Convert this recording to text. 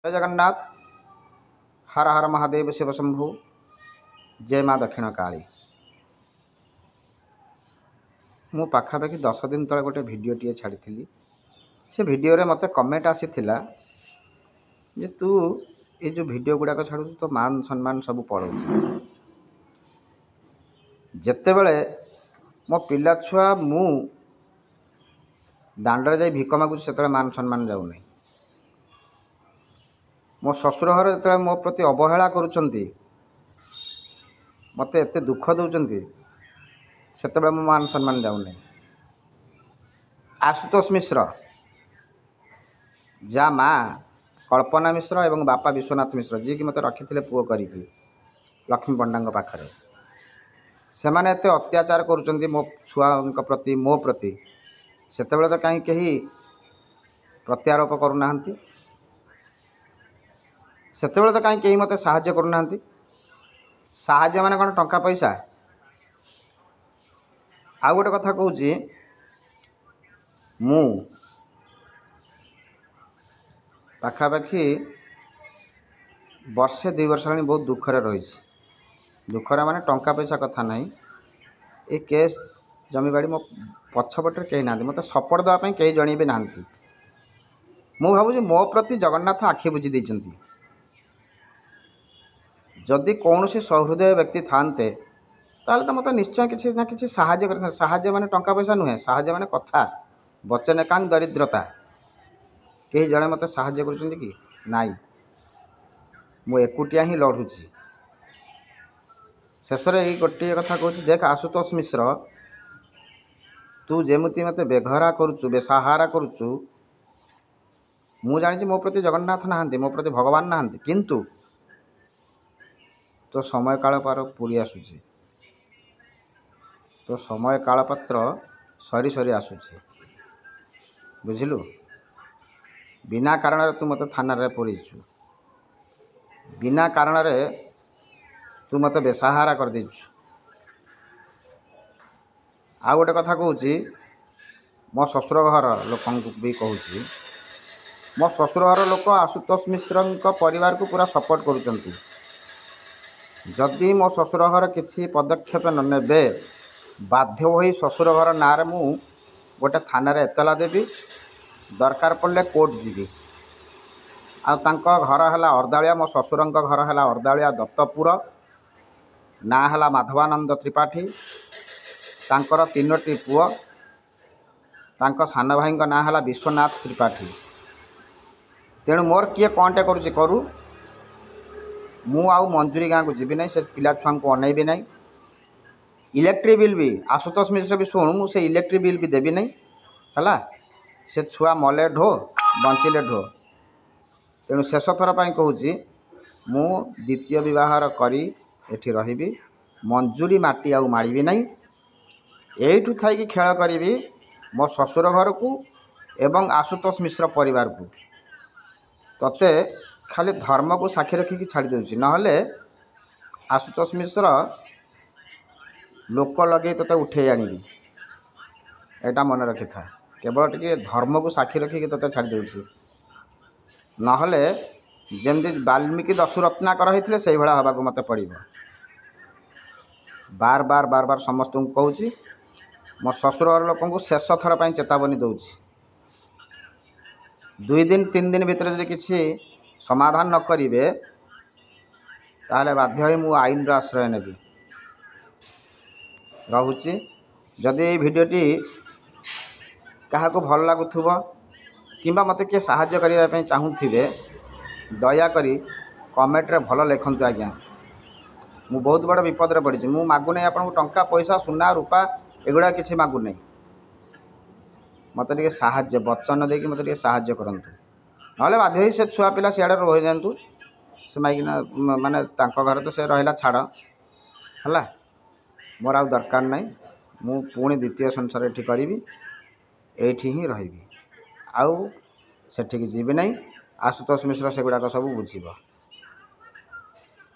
जय जगन्नाथ। हर हर महादेव शिव शंभु। जय माँ दक्षिण काली। मु पाखापाखि 10 दिन तले गोटे भिडियोटे छाड़ी से भिडियो रे मते कमेंट आसीथिला जे तू ये जो भिडियो गुड़ाक छाड़ू तो मान सम्मान सब पड़ो। जिते बड़े मो पिला छुआ मु दांडे जाई भिक मागु से मान सम्मान जाऊ नहीं। मो ससुर घर जो मो प्रति अवहेला करुँच मत एत दुख दौरान से मो मान सम्मान जाऊनी। आशुतोष मिश्र जा माँ कल्पना मिश्र एवं बापा विश्वनाथ मिश्र जी की मत रखी पुओ कर लक्ष्मी पंडा पाखे से मैंने एत अत्याचार करुँच मो छुआ प्रति मो प्रति से तो कहीं कहीं प्रत्यारोप करूना से तो कहीं कहीं मत साहाय्य करूना। साहाय्य माने कौन टंका पैसा। आ गोटे कथा कहूँ मु पाखापाखि वर्षे 2 वर्ष हेल्ला बहुत दुखरे रही। दुखरे माने टंका पैसा कथा नहीं। ये केस जमीबाड़ी मो पछपटे कहीं ना मत सपोर्ट देवाई कहीं जन भी ना। मु भावुँ मो प्रति जगन्नाथ आखि बुझी देइचंती। जदि कौन सहृदय व्यक्ति थाते ताले तो मत निश्चय किसी ना किसी साहाय्य कर। साहाय्य माने टंका पैसा नुहे। साहाय्य माने कथा बचने कांग दरिद्रता कहीं जड़े मत साहाय्य कर कि नाई। मु एकुटिया ही लड़ुची। शेष में गोटे कथा कहूँ देख आशुतोष मिश्र तू जेमती मत बेघरा करुचु बेसहारा करुचु मु जानी मो प्रति जगन्नाथ नहांती मो प्रति भगवान नहांती किंतु तो समय काल पार पूरी आसुची। तो समय काल पात्र सरी सरी आसुची बुझिलु। बिना कारण तू मत थाना रे पड़ीचु। बिना कारण रे तू मत बेसहारा कर देचु। आ गोटे कथा कहूँ मो ससुर घर लोक भी कहूँ मो ससुर घर लोक आशुतोष मिश्र परिवार को पूरा सपोर्ट करुँच। जदि मो ससुर घर किसी पदक्षेप न नेबे बाध्य होई ससुर घर ना रे मु गोटे थाना रे एतला देवी। दरकार पड़े कोर्ट जीवी। आ घर है अर्दालिया मो ससुर घर है अर्दालिया दत्तपुर ना है माधवानंद त्रिपाठी। तांकर 3टी पुओ तांको सान भाई ना है विश्वनाथ त्रिपाठी। तेणु मोर किए कौनटे करुँच करू मु आउ मंजूरी गाँव को जीवी ना से पिला छुआ को अनैबी ना। इलेक्ट्रिक बिल भी आशुतोष मिश्र भी शुणु मुझे इलेक्ट्रिक बिल भी देवी नहीं है। से छुआ मले ढो बंचिले ढो। तेणु शेष थर पर कहूँ मु द्वितीय विवाहर करी एठी रही मंजूरी माटी आउ माड़ी ना। एठू थी खेल करी मो ससुर घर को एवं आशुतोष मिश्र परिवार को तते खाली धर्म को साक्षी रखिकी छाड़ी दूसरी नहले आशुतोष मिश्र लोक लगे तोते उठे आनी एटा मन रखी था। केवल टिके धर्म को साक्षी रखिकी तोते छाड़ी दूसरी नहले जमती वाल्मीकि दशरत्नाकर होते से भाया हवा को मत पड़ो। बार बार बार बार समस्त को कहूँ मो ससुर घर लोक को शेष थर पर चेतावनी दूसरी 2 दिन 3 दिन भितर जो किसी समाधान न करेंगे ताहले बाध्य मु आईन आश्रय नेबी रहुची। जदि ये भिडियोटी क्या भल लगुव कि मत किए साहाय्य करने चाहूे दयाकोरी कमेंट रे भल लिखतु। आज्ञा मु बहुत बड़ विपद रे पड़ी। मु मागु नहीं आपको टंका पैसा सुना रूपा एगुड़ा किसी मागु नहीं। मत टे साहाय्य वचन देकी मत टे साहाय्य करंतु नहले बाध्य से छुआ पिला सियाड़े रही जातु से माइकिना माने तांको घर तो से रहिला छाड़ है। मोर आ दरकार नहीं। मु पुणी द्वितीय संसार एठी करी एठी ही रही आउ सेठिक जीवी नहीं। आशुतोष मिश्र से गुड़ाक सब बुझीब।